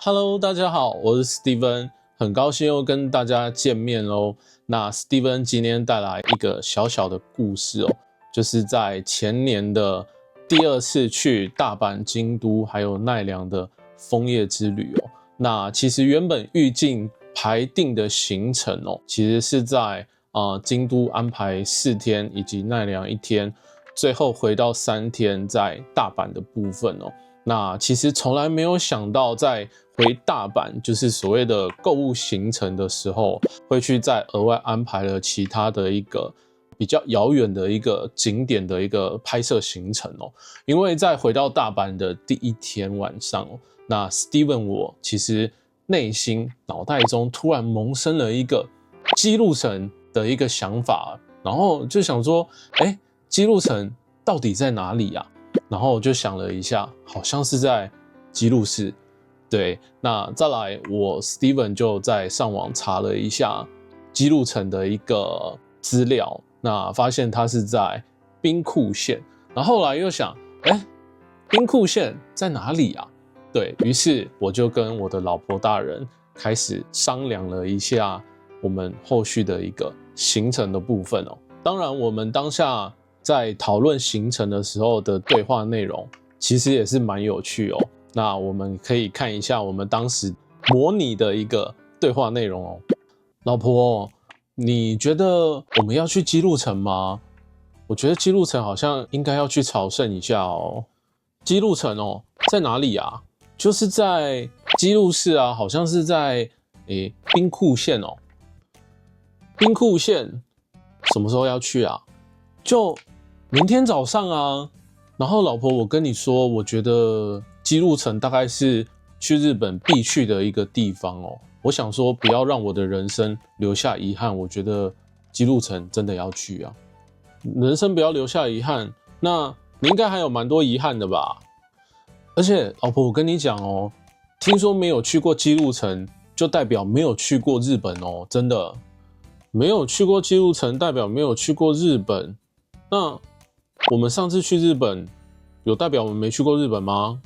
Hello， 大家好，我是 Steven， 很高兴又跟大家见面喽。那 Steven 今天带来一个小小的故事哦，就是在前年的第二次去大阪、京都还有奈良的枫叶之旅哦。那其实原本预计排定的行程哦，其实是在京都安排4天，以及奈良1天，最后回到3天在大阪的部分哦。那其实从来没有想到，在回大阪就是所谓的购物行程的时候，会去再额外安排了其他的一个比较遥远的一个景点的一个拍摄行程哦。因为在回到大阪的第1天晚上哦，那 Steven 我其实内心脑袋中突然萌生了一个姬路城的一个想法，然后就想说，姬路城到底在哪里啊？然后我就想了一下，好像是在姬路市。对，那再来我 Steven 就在上网查了一下姬路城的一个资料，那发现它是在兵库县。然后后来又想，兵库县在哪里啊？对，于是我就跟我的老婆大人开始商量了一下我们后续的一个行程的部分哦。当然我们当下在讨论行程的时候的对话内容其实也是蛮有趣哦。那我们可以看一下我们当时模拟的一个对话内容哦。老婆，你觉得我们要去姬路城吗？我觉得姬路城好像应该要去朝圣一下哦。姬路城哦，在哪里啊？就是在姬路市啊，好像是在兵库县哦。兵库县什么时候要去啊？就明天早上啊。然后老婆，我跟你说，我觉得姬路城大概是去日本必去的一个地方哦。我想说，不要让我的人生留下遗憾，我觉得姬路城真的要去啊。人生不要留下遗憾，那你应该还有蛮多遗憾的吧？而且老婆，我跟你讲哦，听说没有去过姬路城，就代表没有去过日本哦，真的。没有去过姬路城，代表没有去过日本。那我们上次去日本，有代表我们没去过日本吗？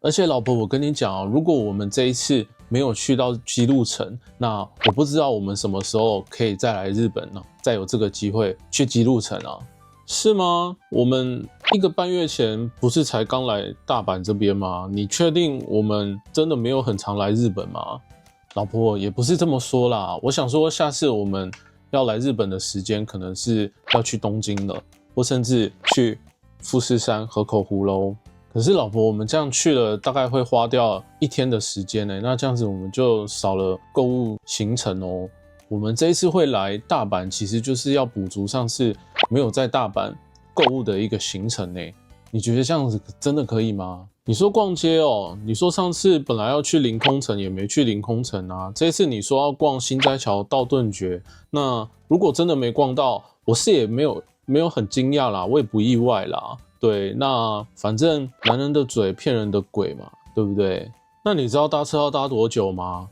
而且老婆，我跟你讲哦，如果我们这一次没有去到姬路城，那我不知道我们什么时候可以再来日本呢？再有这个机会去姬路城啊？是吗？我们1个半月前不是才刚来大阪这边吗？你确定我们真的没有很常来日本吗？老婆，也不是这么说啦，我想说下次我们要来日本的时间可能是要去东京了，或甚至去富士山、河口湖咯。可是老婆，我们这样去了大概会花掉1天的时间呢，那这样子我们就少了购物行程哦。我们这一次会来大阪，其实就是要补足上次没有在大阪购物的一个行程呢。你觉得这样子真的可以吗？你说逛街哦，你说上次本来要去临空城也没去临空城啊，这一次你说要逛心斋桥道顿崛，那如果真的没逛到，我是也没有很惊讶啦，我也不意外啦。对，那反正男人的嘴骗人的鬼嘛，对不对？那你知道搭车要搭多久吗？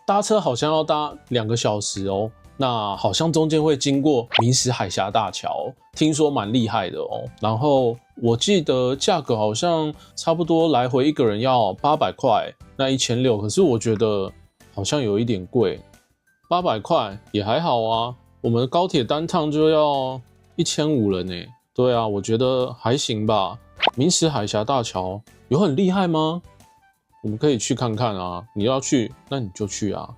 搭车好像要搭2个小时哦。那好像中间会经过明石海峡大桥，听说蛮厉害的哦。然后我记得价格好像差不多来回1个人要800块，那1600，可是我觉得好像有一点贵。800块也还好啊，我们高铁单趟就要1500了呢。对啊，我觉得还行吧。明石海峡大桥有很厉害吗？我们可以去看看啊。你要去，那你就去啊。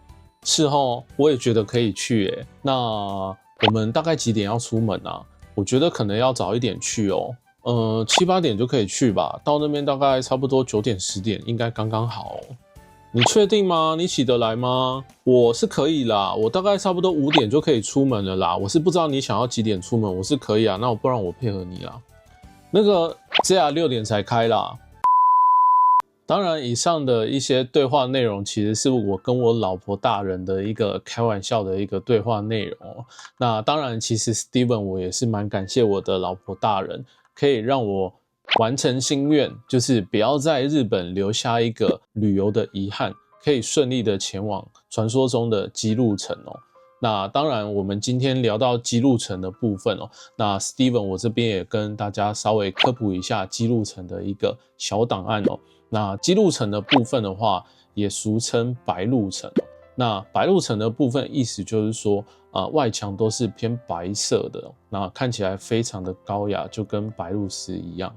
是齁，我也觉得可以去耶。那我们大概几点要出门啊？我觉得可能要早一点去哦。7、8点就可以去吧。到那边大概差不多9点、10点，应该刚刚好哦。你确定吗？你起得来吗？我是可以啦，我大概差不多5点就可以出门了啦。我是不知道你想要几点出门，我是可以啊。那不然我配合你啦。那个 JR 6点才开啦。当然，以上的一些对话内容其实是我跟我老婆大人的一个开玩笑的一个对话内容哦。那当然，其实 Steven 我也是蛮感谢我的老婆大人，可以让我完成心愿，就是不要在日本留下一个旅游的遗憾，可以顺利的前往传说中的姬路城哦。那当然，我们今天聊到基路城的部分哦，那 Steven 我这边也跟大家稍微科普一下基路城的一个小档案哦。那基路城的部分的话，也俗称白鹿城哦。那白鹿城的部分意思就是说，外墙都是偏白色的，那看起来非常的高雅，就跟白鹭鸶一样。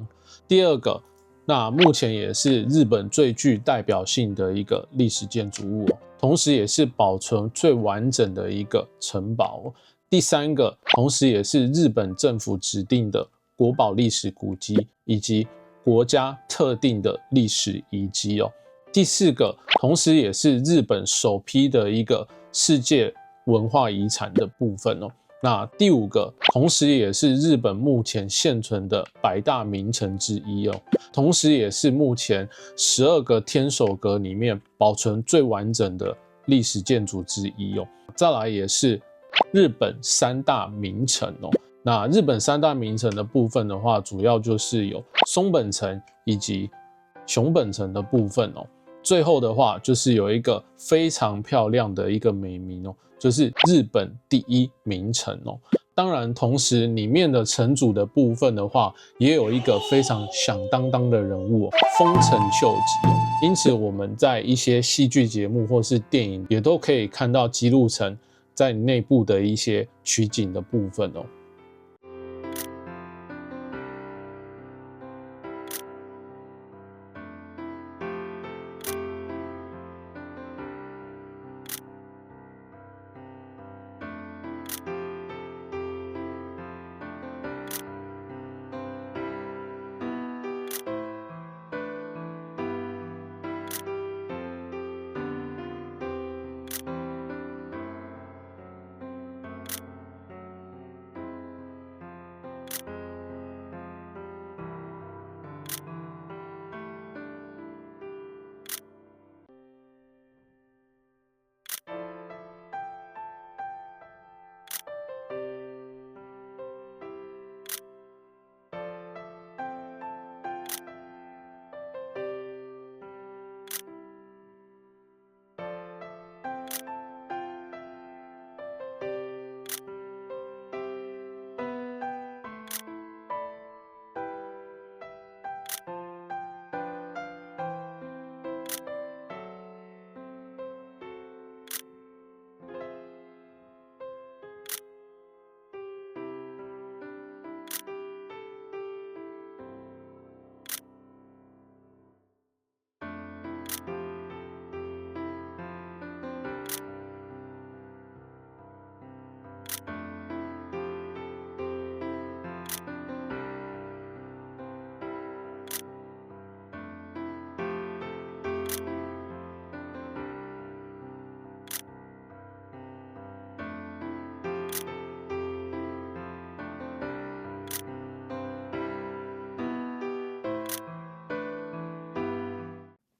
第二个，那目前也是日本最具代表性的一个历史建筑物哦，同时也是保存最完整的一个城堡哦。第三个，同时也是日本政府指定的国宝历史古迹以及国家特定的历史遗迹哦。第四个，同时也是日本首批的一个世界文化遗产的部分哦。那第五个，同时也是日本目前现存的100大名城之一哦，同时也是目前12个天守阁里面保存最完整的历史建筑之一哦。再来也是日本3大名城哦。那日本3大名城的部分的话，主要就是有松本城以及熊本城的部分哦。最后的话就是有一个非常漂亮的一个美名哦，就是日本第1名城哦。当然，同时里面的城主的部分的话，也有一个非常响当当的人物哦，丰臣秀吉哦。因此，我们在一些戏剧节目或是电影也都可以看到姬路城在内部的一些取景的部分哦。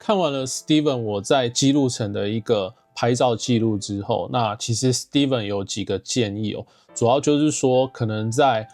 看完了 Steven 我在姬路城的一个拍照记录之后，那其实 Steven 有几个建议哦，主要就是说可能在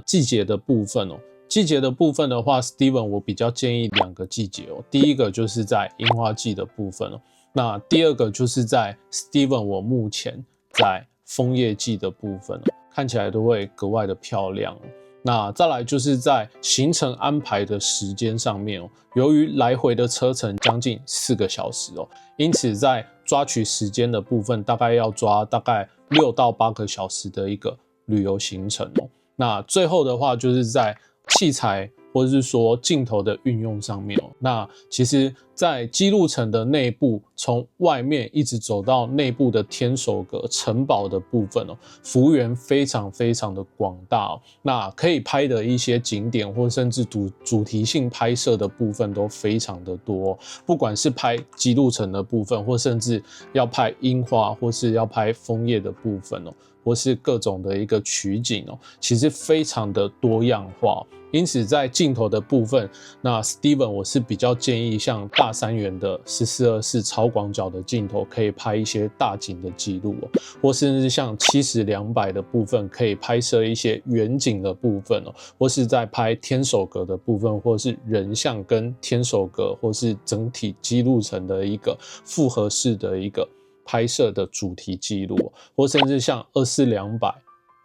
季节的部分哦，季节的部分的话 ，Steven 我比较建议2个季节哦，第一个就是在樱花季的部分哦，那第二个就是在 Steven 我目前在枫叶季的部分哦，看起来都会格外的漂亮哦。那再来就是在行程安排的时间上面哦，由于来回的车程将近4个小时哦，因此在抓取时间的部分，大概要抓大概6到8个小时的一个旅游行程哦。那最后的话就是在器材或者是说镜头的运用上面哦，那其实在姬路城的内部，从外面一直走到内部的天守阁城堡的部分哦，幅员非常非常的广大哦，那可以拍的一些景点或甚至主题性拍摄的部分都非常的多，不管是拍姬路城的部分，或甚至要拍樱花，或是要拍枫叶的部分哦，或是各种的一个取景哦，其实非常的多样化。因此在镜头的部分，那 Steven 我是比较建议像大3元的14-24超广角的镜头可以拍一些大景的记录哦，或甚至像70-200的部分可以拍摄一些远景的部分哦，或是在拍天守阁的部分，或是人像跟天守阁或是整体姬路城的一个复合式的一个拍摄的主题记录，或甚至像24-200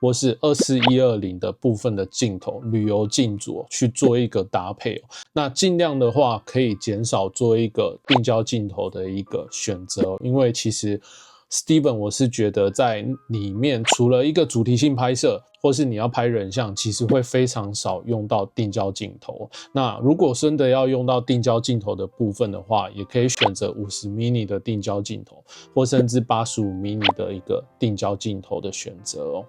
或是24-120的部分的镜头，旅游镜组去做一个搭配。那尽量的话可以减少做一个定焦镜头的一个选择，因为其实 Steven 我是觉得在里面除了一个主题性拍摄，或是你要拍人像，其实会非常少用到定焦镜头。那如果真的要用到定焦镜头的部分的话，也可以选择50mm的定焦镜头，或甚至85mm的一个定焦镜头的选择哦。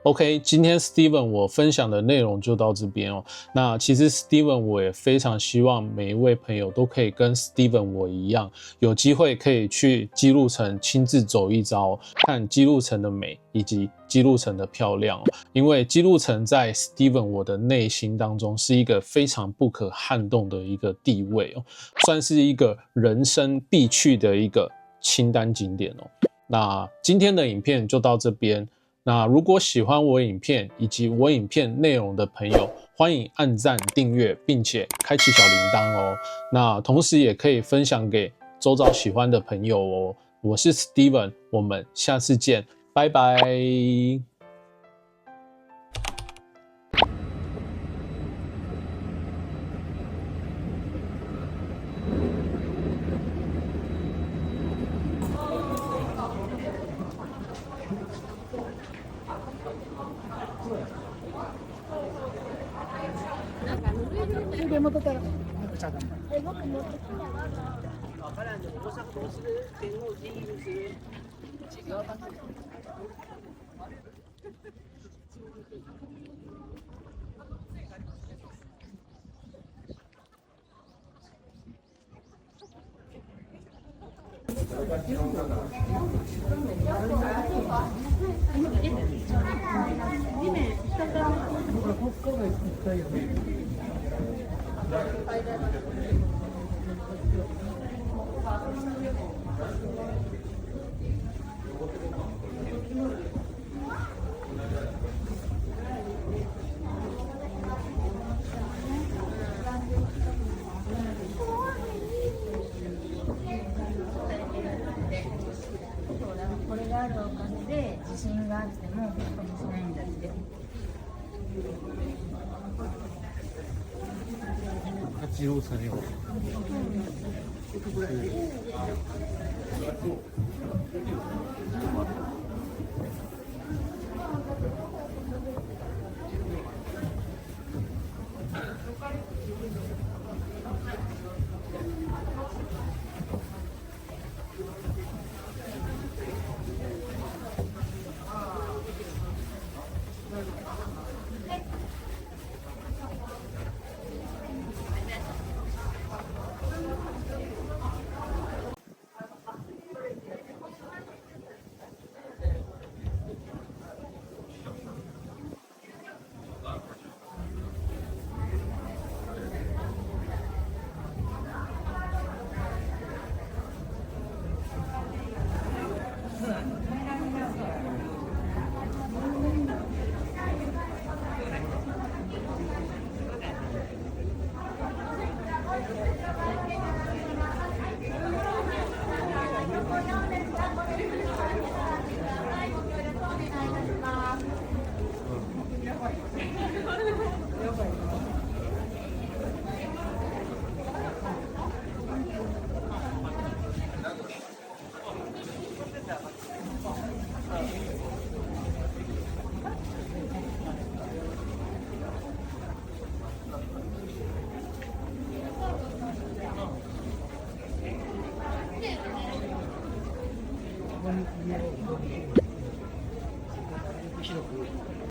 OK， 今天 Steven 我分享的内容就到这边哦。那其实 Steven 我也非常希望每一位朋友都可以跟 Steven 我一样，有机会可以去姬路城亲自走一遭，看姬路城的美以及姬路城的漂亮哦。因为姬路城在 Steven 我的内心当中是一个非常不可撼动的一个地位哦，算是一个人生必去的一个清单景点哦。那今天的影片就到这边。那如果喜欢我影片以及我影片内容的朋友，欢迎按赞、订阅，并且开启小铃铛哦。那同时也可以分享给周遭喜欢的朋友哦。我是 Steven， 我们下次见，拜拜。手元からこれがあるおかげで地震があっても本当にしないんだって。活用されよう。